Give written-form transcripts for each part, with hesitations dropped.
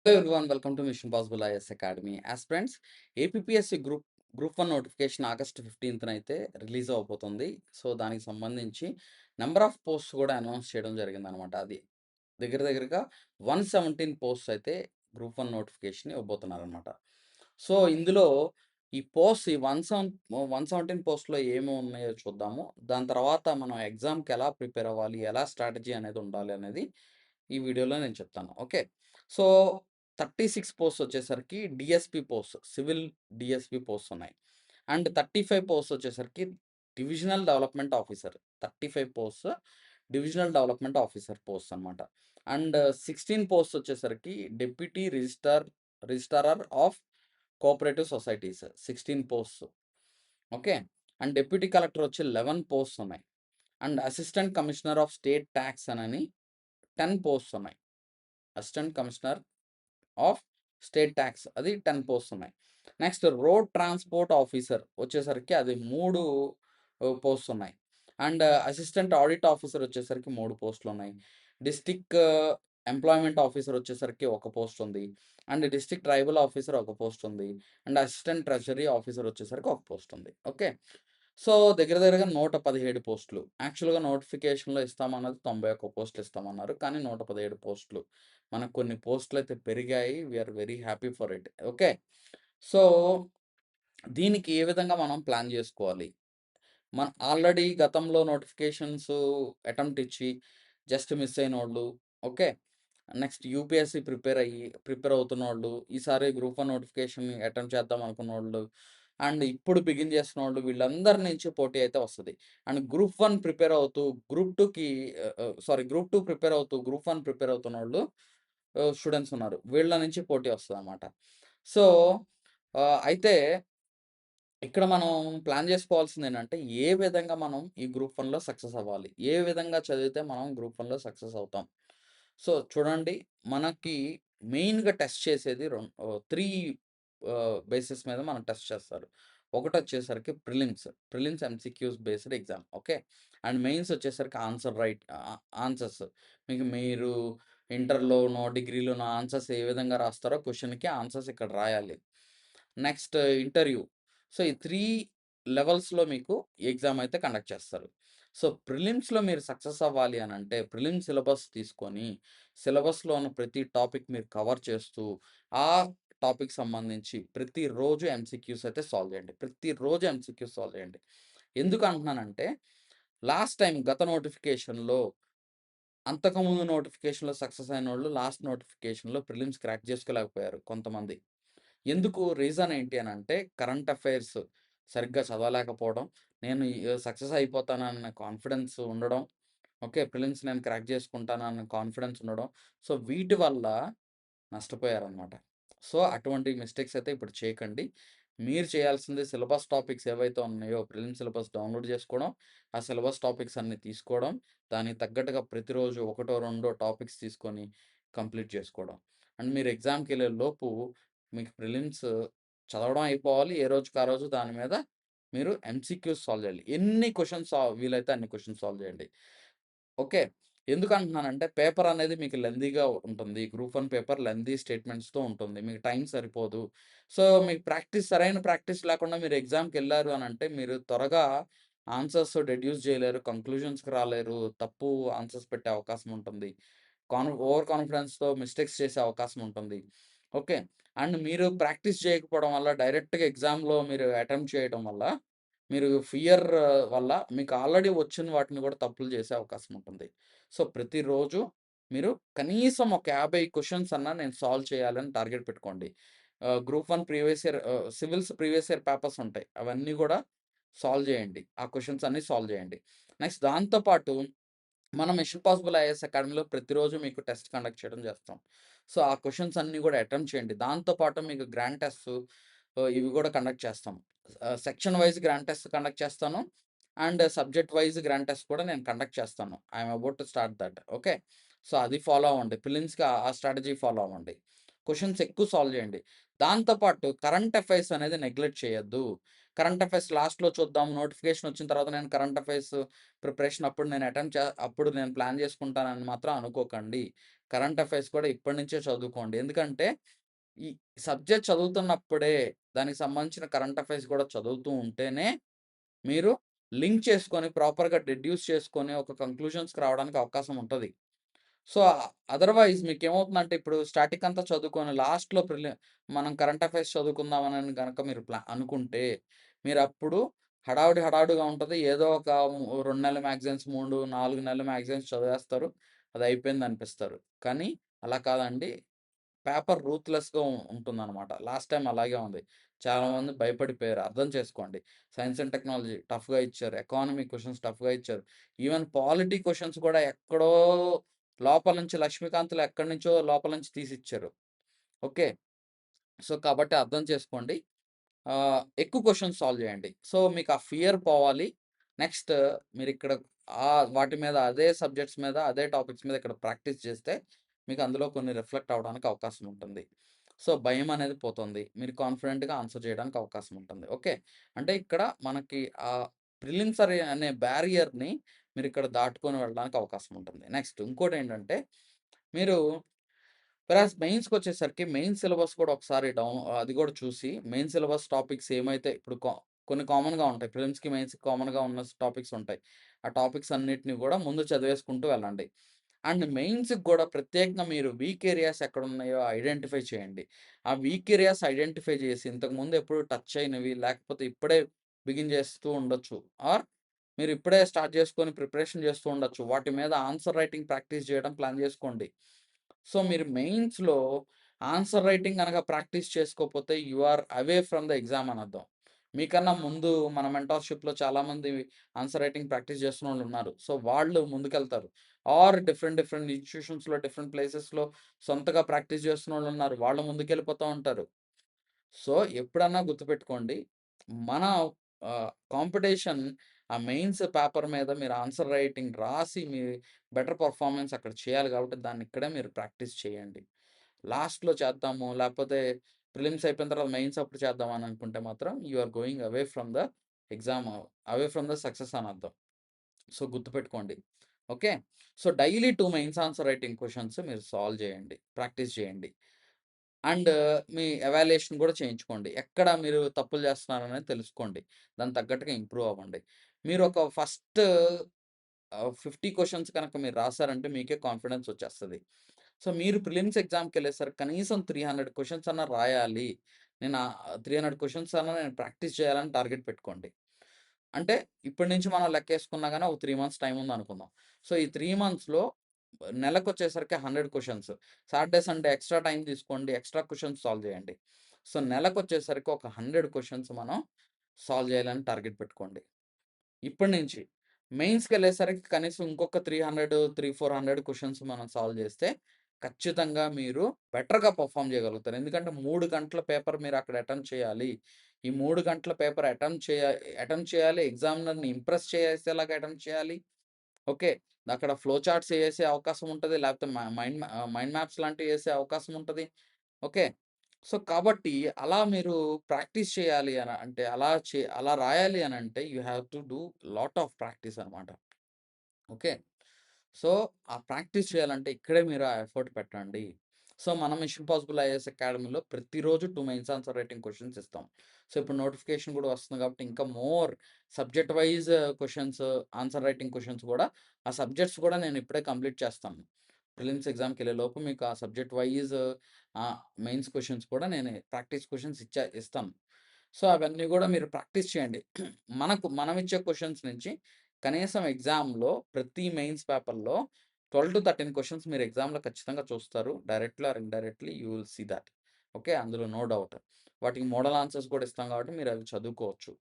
Hello everyone, welcome to Mission Possible IS Academy. Aspirants, APPSC group 1 notification August 15న అయితే release అవబోతుంది. So, దానికి సంబంధించి నెంబర్ ఆఫ్ పోస్ట్స్ కూడా అనౌన్స్ చేయడం జరిగిందనమాట. అది దగ్గరగా 117 పోస్ట్స్ అయితే గ్రూప్ 1 నోటిఫికేషన్ ఇవ్వబోతున్నారనమాట. సో, ఇందులో ఈ పోస్ట్స్ ఈ 117 పోస్ట్‌లో ఏమి ఉన్నాయో చూద్దాము. దాని తర్వాత మనం ఎగ్జామ్‌కి ఎలా ప్రిపేర్ అవ్వాలి, ఎలా స్ట్రాటజీ అనేది ఉండాలి అనేది ఈ వీడియోలో నేను చెప్తాను. ఓకే. సో, 36 పోస్ట్స్ వచ్చేసరికి DSP post, civil DSP posts ఉన్నాయి. అండ్ 35 పోస్ట్స్ వచ్చేసరికి divisional development officer. 35 posts divisional development officer posts అనమాట. అండ్ 16 పోస్ట్స్ వచ్చేసరికి deputy registrar of cooperative societies 16 posts. Okay. And deputy collector వచ్చి 11 పోస్ట్స్ ఉన్నాయి. And assistant commissioner of state talks అని 10 posts ఉన్నాయి. Assistant commissioner of state talks అది 10 posts ఉన్నాయి. Next road transport officer వచ్చేసరికి అది 3 పోస్ట్స్ ఉన్నాయి. అండ్ అసిస్టెంట్ ఆడిట్ ఆఫీసర్ వచ్చేసరికి 3 పోస్టులున్నాయి. డిస్ట్రిక్ట్ ఎంప్లాయ్‌మెంట్ ఆఫీసర్ వచ్చేసరికి ఒక పోస్ట్ ఉంది. అండ్ డిస్ట్రిక్ట్ ట్రైబల్ ఆఫీసర్ ఒక పోస్ట్ ఉంది. అండ్ అసిస్టెంట్ ట్రెజరీ ఆఫీసర్ వచ్చేసరికి ఒక పోస్ట్ ఉంది. ఓకే. సో, దగ్గరగా 117 పోస్టులు. యాక్చువల్‌గా నోటిఫికేషన్‌లో ఇస్తామన్నది 91 పోస్టులు ఇస్తామన్నారు. కానీ 117 పోస్టులు. మనకు కొన్ని పోస్టులయితే పెరిగాయి. We are very happy for it. Okay. So, దీనికి ఏ విధంగా మనం ప్లాన్ జేసుకోవాలి? ఆల్రెడీ గతంలో నోటిఫికేషన్స్ అటెంప్ట్ ఇచ్చి జస్ట్ మిస్ అయినోళ్ళు, ఓకే. నెక్స్ట్ యూపీఎస్‌సీ ప్రిపేర్ అవుతున్నోళ్ళు, ఈసారి గ్రూప్ 1 నోటిఫికేషన్ అటెంప్ట్ చేద్దాం అనుకున్నోళ్ళు, అండ్ ఇప్పుడు బిగిన్ చేస్తున్నోళ్ళు వీళ్ళందరి నుంచి పోటీ అయితే వస్తది. అండ్ గ్రూప్ 1 ప్రిపేర్ అవుతూ గ్రూప్ 2కి గ్రూప్ 2 ప్రిపేర్ అవుతూ గ్రూప్ 1 ప్రిపేర్ అవుతున్నోళ్ళు స్టూడెంట్స్ ఉన్నారు. వీళ్ళ నుంచి పోటీ వస్తదనమాట. సో, అయితే ఇక్కడ మనం ప్లాన్ జేసుకోవాల్సిందేంటంటే, ఏ విధంగా మనం ఈ గ్రూప్ 1లో సక్సెస్ అవ్వాలి? ఏ విధంగా చదివితే మనం గ్రూప్ 1లో సక్సెస్ అవుతాం? సో, చూడండి మనకి మెయిన్‌గా టెస్ట్ చేసేది 3 బేసిస్ మీద మనం టెస్ట్ చేస్తారు. ఒకటొచ్చేసరికి prelims MCQs based exam. Okay. And mains వచ్చేసరికి ఆన్సర్స్. మీరు ఇంటర్‌లోనో, డిగ్రీలోనో ఆన్సర్స్ ఏ విధంగా రాస్తారో క్వెషన్‌కి ఆన్సర్స్ ఇక్కడ రాయాలి. Next interview. సో, ఈ 3 లెవెల్స్‌లో మీకు ఎగ్జామ్ అయితే కండక్ట్ చేస్తారు. సో, ప్రిలిమ్స్‌లో మీరు సక్సెస్ అవ్వాలి అనంటే, ప్రిలిమ్స్ సిలబస్ తీసుకొని, సిలబస్‌లో ఉన్న ప్రతి టాపిక్ మీరు కవర్ చేస్తూ, ఆ టాపిక్ సంబంధించి ప్రతిరోజు ఎంసీక్యూస్ అయితే సాల్వ్ చేయండి. ప్రతిరోజు ఎంసీక్యూస్ సాల్వ్ చేయండి. ఎందుకు అంటున్నానంటే, లాస్ట్ టైమ్ గత నోటిఫికేషన్‌లో అంతకుముందు నోటిఫికేషన్‌లో సక్సెస్ అయినోళ్ళు లాస్ట్ నోటిఫికేషన్‌లో ప్రిలిమ్స్ క్రాక్ చేసుకోలేకపోయారు కొంతమంది. ఎందుకు? రీజన్ ఏంటి అనంటే, కరెంట్ అఫైర్స్ సరిగ్గా చదవలేకపోవడం, నేను సక్సెస్ అయిపోతానన్న కాన్ఫిడెన్స్ ఉండడం, ఓకే. ప్రిలిమ్స్ నేను క్రాక్ చేసుకుంటానన్న కాన్ఫిడెన్స్ ఉండడం. సో, వీటి వల్ల నష్టపోయారనమాట. సో, అటువంటి మిస్టేక్స్ అయితే ఇప్పుడు చేయకండి. మీరు చేయాల్సింది సిలబస్ టాపిక్స్ ఏవైతే ఉన్నాయో ప్రిలిమ్స్ సిలబస్ డౌన్‌లోడ్ చేసుకోవడం, ఆ సిలబస్ టాపిక్స్ అన్నీ తీసుకోవడం, దానికి తగ్గట్టుగా ప్రతిరోజు ఒకటో, రెండో టాపిక్స్ తీసుకొని కంప్లీట్ చేసుకోవడం. అండ్ మీరు ఎగ్జామ్‌కెళ్ళే లోపు మీకు ప్రిలిమ్స్ చదవడం అయిపోవాలి. ఏ రోజుకి ఆ రోజు దాని మీద మీరు ఎంసీక్యూస్ సాల్వ్ చేయాలి. ఎన్ని క్వెషన్స్ వీలైతే అన్ని క్వెషన్స్ సాల్వ్ చేయండి. ఓకే. ఎందుకంటున్నానంటే పేపర్ అనేది మీకు లెంథీగా ఉంటుంది. గ్రూప్ 1 పేపర్ లెంథీ స్టేట్మెంట్స్‌తో ఉంటుంది. మీకు టైం సరిపోదు. సో, మీకు సరైన ప్రాక్టీస్ లేకుండా మీరు ఎగ్జామ్‌కెళ్లారు అనంటే మీరు త్వరగా ఆన్సర్స్ డెడ్యూస్ చేయలేరు. కంక్లూజన్స్‌కి రాలేరు. తప్పు ఆన్సర్స్ పెట్టే అవకాశం ఉంటుంది. ఓవర్ కాన్ఫిడెన్స్‌తో మిస్టేక్స్ చేసే అవకాశం ఉంటుంది. ఓకే. అండ్ మీరు ప్రాక్టీస్ చేయకపోవడం వల్ల డైరెక్ట్‌గా ఎగ్జామ్‌లో మీరు అటెంప్ట్ చేయడం వల్ల మీరు ఫియర్ వల్ల మీకు ఆల్రెడీ వచ్చిన వాటిని కూడా తప్పులు చేసే అవకాశం ఉంటుంది. సో, ప్రతిరోజు మీరు కనీసం ఒక 50 క్వెషన్స్ అన్నా నేను సాల్వ్ చేయాలని టార్గెట్ పెట్టుకోండి. Group 1 civils previous year papers ఉంటాయి. అవన్నీ కూడా సాల్వ్ చేయండి. ఆ క్వెషన్స్ అన్నీ సాల్వ్ చేయండి. నెక్స్ట్ దాంతో పాటు మనం మిషన్ పాసిబుల్ ఐఏఎస్ అకాడమీలో ప్రతిరోజు మీకు టెస్ట్ కండక్ట్ చేయడం చేస్తాం. సో, ఆ క్వెషన్స్ అన్నీ కూడా అటెంప్ట్ చేయండి. దాంతో పాటు మీకు గ్రాండ్ టెస్ట్స్ ఇవి కూడా కండక్ట్ చేస్తాం. Section wise grand test conduct చేస్తాను. And subject wise grand test కూడా నేను కండక్ట్ చేస్తాను. I am about to start that. Okay. So, అది ఫాలో అవ్వండి. ప్రిలిమ్స్‌కి ఆ స్ట్రాటజీ ఫాలో అవ్వండి. క్వెషన్స్ ఎక్కువ సాల్వ్ చేయండి. దాంతో పాటు కరెంట్ అఫైర్స్ అనేది నెగ్లెక్ట్ చేయొద్దు. కరెంట్ అఫైర్స్ లాస్ట్‌లో చూద్దాం. నోటిఫికేషన్ వచ్చిన తర్వాత నేను కరెంట్ అఫైర్స్ ప్రిపరేషన్ అప్పుడు నేను ప్లాన్ చేసుకుంటానని మాత్రం అనుకోకండి. కరెంట్ అఫైర్స్ కూడా ఇప్పటి నుంచే చదువుకోండి. ఎందుకంటే ఈ సబ్జెక్ట్ చదువుతున్నప్పుడే దానికి సంబంధించిన కరెంట్ అఫైర్స్ కూడా చదువుతూ ఉంటేనే మీరు లింక్ చేసుకొని ప్రాపర్‌గా డెడ్యూస్ చేసుకొని ఒక కంక్లూజన్స్‌కి రావడానికి అవకాశం ఉంటది. సో, అదర్‌వైజ్ మీకేమవుతుందంటే ఇప్పుడు స్టాటిక్ అంతా చదువుకొని లాస్ట్‌లో మనం కరెంట్ అఫైర్స్ చదువుకుందామనని గనక మీరు అనుకుంటే, మీరప్పుడు హడావిడిగా ఉంటది. ఏదో ఒక 2 నెలల మ్యాగజైన్స్, 3, 4 నెలల మ్యాగజైన్స్ చదివేస్తారు. అదయిపోయిందనిపిస్తారు. కానీ అలా కాదండి. పేపర్ రూత్‌లెస్‌గా ఉంటుందనమాట. లాస్ట్ టైమ్ అలాగే ఉంది. చాలామంది భయపడిపోయారు. అర్థం చేసుకోండి. సైన్స్ అండ్ టెక్నాలజీ టఫ్‌గా ఇచ్చారు. ఎకానమీ క్వెషన్స్ టఫ్‌గా ఇచ్చారు. ఈవెన్ పాలిటీ క్వెషన్స్ కూడా ఎక్కడో లోపల నుంచి లక్ష్మీకాంత్‌లో ఎక్కడి నుంచో లోపల నుంచి తీసిచ్చారు. ఓకే. సో, కాబట్టి అర్థం చేసుకోండి. ఎక్కువ క్వెషన్స్ సాల్వ్ చేయండి. సో, మీకు ఆ ఫియర్ పోవాలి. నెక్స్ట్ మీరిక్కడ వాటి మీద అదే సబ్జెక్ట్స్ మీద, అదే టాపిక్స్ మీద ఇక్కడ ప్రాక్టీస్ చేస్తే, మీకు అందులో కొన్ని రిఫ్లెక్ట్ అవ్వడానికి అవకాశం ఉంటుంది. సో, భయం అనేది పోతుంది. మీరు కాన్ఫిడెంట్‌గా ఆన్సర్ చేయడానికి అవకాశం ఉంటుంది. ఓకే. అంటే ఇక్కడ మనకి ప్రిలిమ్స్ అనే బ్యారియర్‌ని మీరిక్కడ దాటుకొని వెళ్ళడానికి అవకాశం ఉంటుంది. నెక్స్ట్ ఇంకోటేంటంటే, మీరు మెయిన్స్‌కొచ్చేసరికి మెయిన్ సిలబస్ కూడా ఒకసారి అది కూడా చూసి, మెయిన్ సిలబస్ టాపిక్స్ ఏమైతే ఇప్పుడు కొన్ని కామన్‌గా ఉంటాయి. ప్రిలిమ్స్‌కి, మెయిన్స్‌కి కామన్‌గా ఉన్న టాపిక్స్ ఉంటాయి. ఆ టాపిక్స్ అన్నిటిని కూడా ముందు చదివేసుకుంటూ వెళ్ళండి. అండ్ మెయిన్స్‌కి కూడా ప్రత్యేకంగా మీరు వీక్ ఏరియాస్ ఎక్కడున్నాయో ఐడెంటిఫై చేయండి. ఆ వీక్ ఏరియాస్ ఐడెంటిఫై చేసి ఇంతకుముందు ఎప్పుడు టచ్ అయినవి, లేకపోతే ఇప్పుడే బిగిన్ చేస్తూ ఉండొచ్చు. ఆర్ మీరు ఇప్పుడే స్టార్ట్ చేసుకొని ప్రిపరేషన్ చేస్తూ ఉండొచ్చు. వాటి మీద ఆన్సర్ రైటింగ్ ప్రాక్టీస్ చేయడం ప్లాన్ చేసుకోండి. సో, మీరు మెయిన్స్‌లో ఆన్సర్ రైటింగ్ గనక ప్రాక్టీస్ చేసుకోకపోతే you are away from the exam అనర్థం. మీకన్నా ముందు మన మెంటార్‌షిప్‌లో చాలామంది ఆన్సర్ రైటింగ్ ప్రాక్టీస్ చేస్తున్నోళ్ళున్నారు. సో, వాళ్ళు ముందుకెళ్తారు. ఆర్ డిఫరెంట్ ఇన్‌స్టిట్యూషన్స్‌లో, డిఫరెంట్ ప్లేసెస్‌లో సొంతగా ప్రాక్టీస్ చేస్తున్నోళ్ళున్నారు. వాళ్ళు ముందుకెళ్ళిపోతా ఉంటారు. సో, ఎప్పుడన్నా గుర్తుపెట్టుకోండి. మన కాంపిటీషన్ ఆ మెయిన్స్ పేపర్ మీద మీరు ఆన్సర్ రైటింగ్ రాసి మీ బెటర్ పెర్ఫార్మన్స్ అక్కడ చేయాలి కాబట్టి దాన్ని ఇక్కడే మీరు ప్రాక్టీస్ చేయండి. లాస్ట్‌లో చేద్దాము లేకపోతే ప్రిలిమ్స్ అయిపోయిన తర్వాత మెయిన్స్ అప్పుడు చేద్దాం అని అనుకుంటే మాత్రం you are going away from the exam, away from the success అని అర్థం. సో, గుర్తుపెట్టుకోండి. Okay. So, daily 2 mains answer writing questions మీరు సాల్వ్ చేయండి. ప్రాక్టీస్ చేయండి. అండ్ మీ ఎవాల్యుయేషన్ కూడా చేయించుకోండి. ఎక్కడ మీరు తప్పులు చేస్తున్నారనేది తెలుసుకోండి. దానికి తగ్గట్టుగా ఇంప్రూవ్ అవ్వండి. మీరు ఒక ఫస్ట్ 50 క్వెషన్స్ కనుక మీరు రాసారంటే మీకే కాన్ఫిడెన్స్ వచ్చేస్తది. సో, మీరు ప్రిలిమ్స్ ఎగ్జామ్‌కెళ్ళేసరికి కనీసం 300 క్వెషన్స్ అన్నా రాయాలి. నేను 300 క్వెషన్స్ అన్నా నేను ప్రాక్టీస్ చేయాలని టార్గెట్ పెట్టుకోండి. అంటే ఇప్పటి నుంచి మనం లెక్కేసుకున్నా గాని ఒక 3 మంత్స్ టైమ్ ఉందనుకుందాం. సో, ఈ 3 మంత్స్‌లో నెలకొచ్చేసరికి 100 questions. Saturday, Sunday extra time తీసుకోండి. ఎక్స్‌ట్రా క్వెషన్స్ సాల్వ్ చేయండి. సో, నెలకొచ్చేసరికి ఒక 100 క్వెషన్స్ మనం సాల్వ్ చేయాలని టార్గెట్ పెట్టుకోండి. ఇప్పటి నుంచి. మెయిన్స్‌కెళ్ళేసరికి కనీసం ఇంకొక 400 క్వెషన్స్ మనం సాల్వ్ చేస్తే ఖచ్చితంగా మీరు బెటర్‌గా పెర్ఫార్మ్ చేయగలుగుతారు. ఎందుకంటే 3 గంటల పేపర్ మీరు అక్కడ అటెంప్ట్ చేయాలి. ఈ 3 గంటల పేపర్ అటెంప్ట్ చేయాలి. ఎగ్జామినర్‌ని ఇంప్రెస్ చేసేలాగా అటెంప్ట్ చేయాలి. ఓకే. అక్కడ ఫ్లో చార్ట్స్ ఏసే అవకాశం ఉంటది. లేకపోతే మైండ్ మ్యాప్స్ లాంటివి ఏసే అవకాశం ఉంటది. ఓకే. సో, కాబట్టి అలా మీరు ప్రాక్టీస్ చేయాలి అంటే అలా రాయాలి అనంటే you have to do lot of practice అనమాట. ఓకే. సో, ఆ ప్రాక్టీస్ చేయాలంటే ఇక్కడే మీరు ఆ ఎఫర్ట్ పెట్టండి. సో, మన మిషన్ పాసిబుల్ ఐఏఎస్ అకాడమీలో ప్రతిరోజు 2 మెయిన్స్ ఆన్సర్ రైటింగ్ క్వెషన్స్ ఇస్తాం. సో, ఇప్పుడు నోటిఫికేషన్ కూడా వస్తుంది కాబట్టి ఇంకా more subject wise questions, answer writing questions కూడా ఆ సబ్జెక్ట్స్ కూడా నేను ఇప్పుడే కంప్లీట్ చేస్తాను. ప్రిలిమ్స్ ఎగ్జామ్‌కెళ్ళే లోపు మీకు ఆ సబ్జెక్ట్ వైస్ మెయిన్స్ క్వెషన్స్ కూడా నేను ప్రాక్టీస్ క్వెషన్స్ ఇస్తాను. సో, అవన్నీ గూడా మీరు ప్రాక్టీస్ చేయండి. మనమిచ్చే క్వెషన్స్ నుంచి కనీసం ఎగ్జామ్‌లో ప్రతి మెయిన్స్ పేపర్‌లో 12-13 క్వెషన్స్ మీరు ఎగ్జామ్‌లో ఖచ్చితంగా చూస్తారు. Directly or indirectly you will see that. Okay. అందులో నో డౌట్. వాటికి మోడల్ ఆన్సర్స్ కూడా ఇస్తాం కాబట్టి మీరు అవి చదువుకోవచ్చు.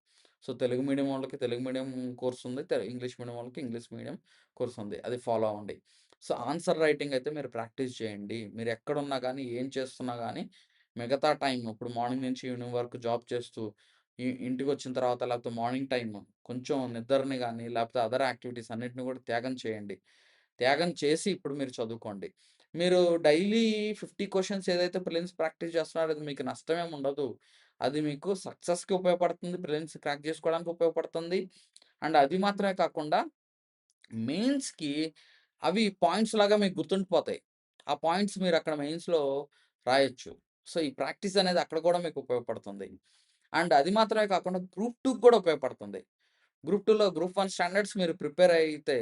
సో, తెలుగు మీడియం వాళ్ళకి తెలుగు మీడియం కోర్స్ ఉంది. ఇంగ్లీష్ మీడియం వాళ్ళకి ఇంగ్లీష్ మీడియం కోర్స్ ఉంది. అది ఫాలో అవ్వండి. సో, ఆన్సర్ రైటింగ్ అయితే మీరు ప్రాక్టీస్ చేయండి. మీరు ఎక్కడున్నా గానీ, ఏం చేస్తున్నా గానీ, మిగతా టైం ఇప్పుడు మార్నింగ్ నుంచి ఈవినింగ్ వరకు జాబ్ చేస్తూ, ఇంటికొచ్చిన తర్వాత లేకపోతే మార్నింగ్ టైమ్ కొంచెం నిద్రని గానీ, లేకపోతే అదర్ యాక్టివిటీస్ అన్నిటిని కూడా త్యాగం చేయండి. త్యాగం చేసి ఇప్పుడు మీరు చదువుకోండి. మీరు డైలీ 50 క్వెషన్స్ ఏదైతే ప్రిలిమ్స్ ప్రాక్టీస్ చేస్తున్నారో అది మీకు నష్టమేమి ఉండదు. అది మీకు సక్సెస్‌కి ఉపయోగపడుతుంది. ప్రిలిమ్స్ క్రాక్ చేసుకోవడానికి ఉపయోగపడుతుంది. అండ్ అది మాత్రమే కాకుండా మెయిన్స్‌కి అవి పాయింట్స్ లాగా మీకు గుర్తుండిపోతాయి. ఆ పాయింట్స్ మీరక్కడ మెయిన్స్‌లో రాయొచ్చు. సో, ఈ ప్రాక్టీస్ అనేది అక్కడ కూడా మీకు ఉపయోగపడుతుంది. అండ్ అది మాత్రమే కాకుండా గ్రూప్ 2కి కూడా ఉపయోగపడుతుంది. గ్రూప్ 2లో గ్రూప్ 1 స్టాండర్డ్స్ మీరు ప్రిపేర్ అయితే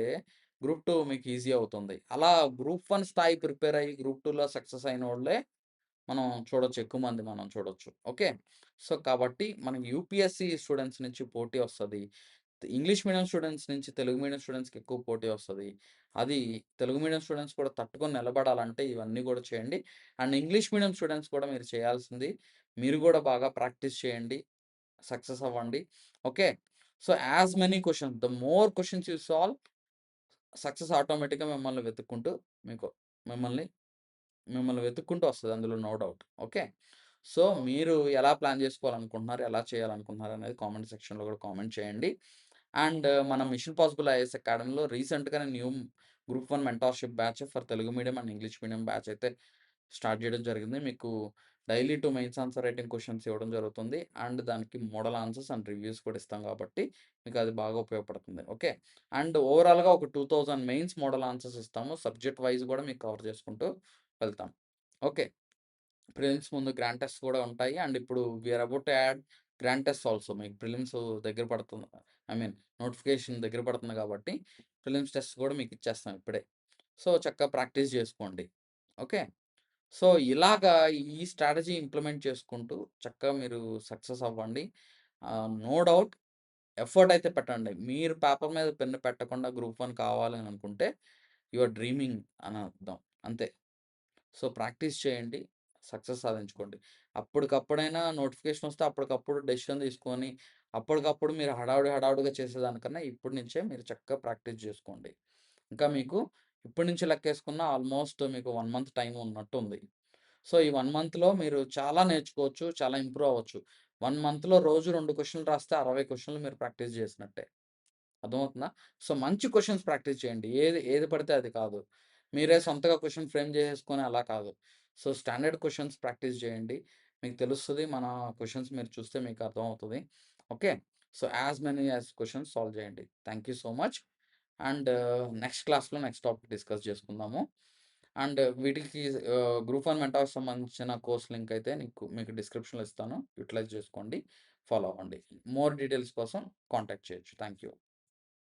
గ్రూప్ 2 మీకు ఈజీ అవుతుంది. అలా గ్రూప్ 1 స్థాయి ప్రిపేర్ అయ్యి గ్రూప్ 2లో సక్సెస్ అయినోళ్ళే మనం చూడొచ్చు. ఎక్కువ మంది మనం చూడొచ్చు. ఓకే. సో, కాబట్టి మనకి యూపీఎస్‌సి స్టూడెంట్స్ నుంచి పోటీ వస్తది. ఇంగ్లీష్ మీడియం స్టూడెంట్స్ నుంచి తెలుగు మీడియం స్టూడెంట్స్‌కి ఎక్కువ పోటీ వస్తది. అది తెలుగు మీడియం స్టూడెంట్స్ కూడా తట్టుకొని నిలబడాలంటే ఇవన్నీ గూడా చేయండి. అండ్ ఇంగ్లీష్ మీడియం స్టూడెంట్స్ కూడా మీరు చేయాల్సింది మీరు గూడా బాగా ప్రాక్టీస్ చేయండి. సక్సెస్ అవ్వండి. Okay. So, as many questions the more questions you solve success ఆటోమేటిక్‌గా మిమ్మల్ని వెతుక్కుంటూ మీకు మిమ్మల్ని మిమ్మల్ని వెతుక్కుంటూ వస్తది. అందులో నో డౌట్. ఓకే. సో, మీరు ఎలా ప్లాన్ జేసుకోవాలనుకుంటున్నారు? ఎలా చేయాలనుకుంటున్నారు? అనేది కామెంట్ సెక్షన్‌లో గూడా కామెంట్ చేయండి. అండ్ మన మిషన్ పాసిబుల్ ఐఏఎస్ అకాడమీలో రీసెంట్‌గానే new group 1 mentorship batch for Telugu medium and English medium batch అయితే స్టార్ట్ జేయడం జరిగింది. మీకు daily 2 mains answer writing questions ఇవ్వడం జరుగుతుంది. అండ్ దానికి మోడల్ ఆన్సర్స్ అండ్ రివ్యూస్ కూడా ఇస్తాం గాబట్టి మీకు అది బాగా ఉపయోగపడుతుంది. ఓకే. అండ్ ఓవరాల్‌గా ఒక 2000 మెయిన్స్ మోడల్ ఆన్సర్స్ ఇస్తాము. సబ్జెక్ట్ వైస్ గూడా మీకు కవర్ చేసుకుంటూ వెళ్తాం. ఓకే. ప్రిలిమ్స్ ముందు గ్రాండ్ టెస్ట్స్ కూడా ఉంటాయి. అండ్ ఇప్పుడు we are about to add grand test also. మీకు ప్రిలిమ్స్ దగ్గర పడుతుంది. ఐ మీన్ నోటిఫికేషన్ దగ్గర పడుతుంది కాబట్టి ప్రిలిమ్స్ టెస్ట్ కూడా మీకు ఇచ్చేస్తాం ఇప్పుడే. సో, చక్కగా ప్రాక్టీస్ చేసుకోండి. ఓకే. సో, ఇలాగా ఈ స్ట్రాటజీ ఇంప్లిమెంట్ చేసుకుంటూ చక్కగా మీరు సక్సెస్ అవ్వండి. నో డౌట్ ఎఫర్ట్ అయితే పెట్టండి. మీరు పేపర్ మీద పెన్ను పెట్టకుండా గ్రూప్ 1 కావాలి అని అనుకుంటే యూ ఆర్ డ్రీమింగ్ అని అర్థం. అంతే. సో, ప్రాక్టీస్ చేయండి. సక్సెస్ సాధించుకోండి. అప్పటికప్పుడైనా నోటిఫికేషన్ వస్తే అప్పటికప్పుడు డెసిషన్ తీసుకొని, అప్పటికప్పుడు మీరు హడావుడిగా చేసేదానికన్నా ఇప్పటి నుంచే మీరు చక్కగా ప్రాక్టీస్ జేసుకోండి. ఇంకా మీకు ఇప్పటి నుంచి లెక్కేసుకున్న ఆల్మోస్ట్ మీకు 1 మంత్ టైం ఉన్నట్టుంది. సో, ఈ 1 మంత్‌లో మీరు చాలా నేర్చుకోవచ్చు. చాలా ఇంప్రూవ్ అవ్వచ్చు. 1 మంత్‌లో రోజు 2 క్వెషన్‌లు రాస్తే 60 క్వెషన్‌లు మీరు ప్రాక్టీస్ చేసినట్టే. అర్థమవుతుందా? సో, మంచి క్వెషన్స్ ప్రాక్టీస్ చేయండి. ఏది ఏది పడితే అది కాదు. మీరే సొంతగా క్వెషన్ ఫ్రేమ్ చేసేసుకొని అలా కాదు. సో, స్టాండర్డ్ క్వెషన్స్ ప్రాక్టీస్ చేయండి. మీకు తెలుస్తది. మన క్వెషన్స్ మీరు చూస్తే మీకు అర్థమవుతది. Okay. So, as many as questions solve చేయండి. Thank you so much. And next క్లాస్‌లో నెక్స్ట్ టాపిక్ డిస్కస్ చేసుకుందాము. అండ్ వీటికి గ్రూప్ 1 మెంటార్‌కి సంబంధించిన కోర్స్ లింక్ అయితే మీకు డిస్క్రిప్షన్‌లో ఇస్తాను. యుటిలైజ్ చేసుకోండి. ఫాలో అవ్వండి. మోర్ డీటెయిల్స్ కోసం కాంటాక్ట్ చేయొచ్చు. Thank you.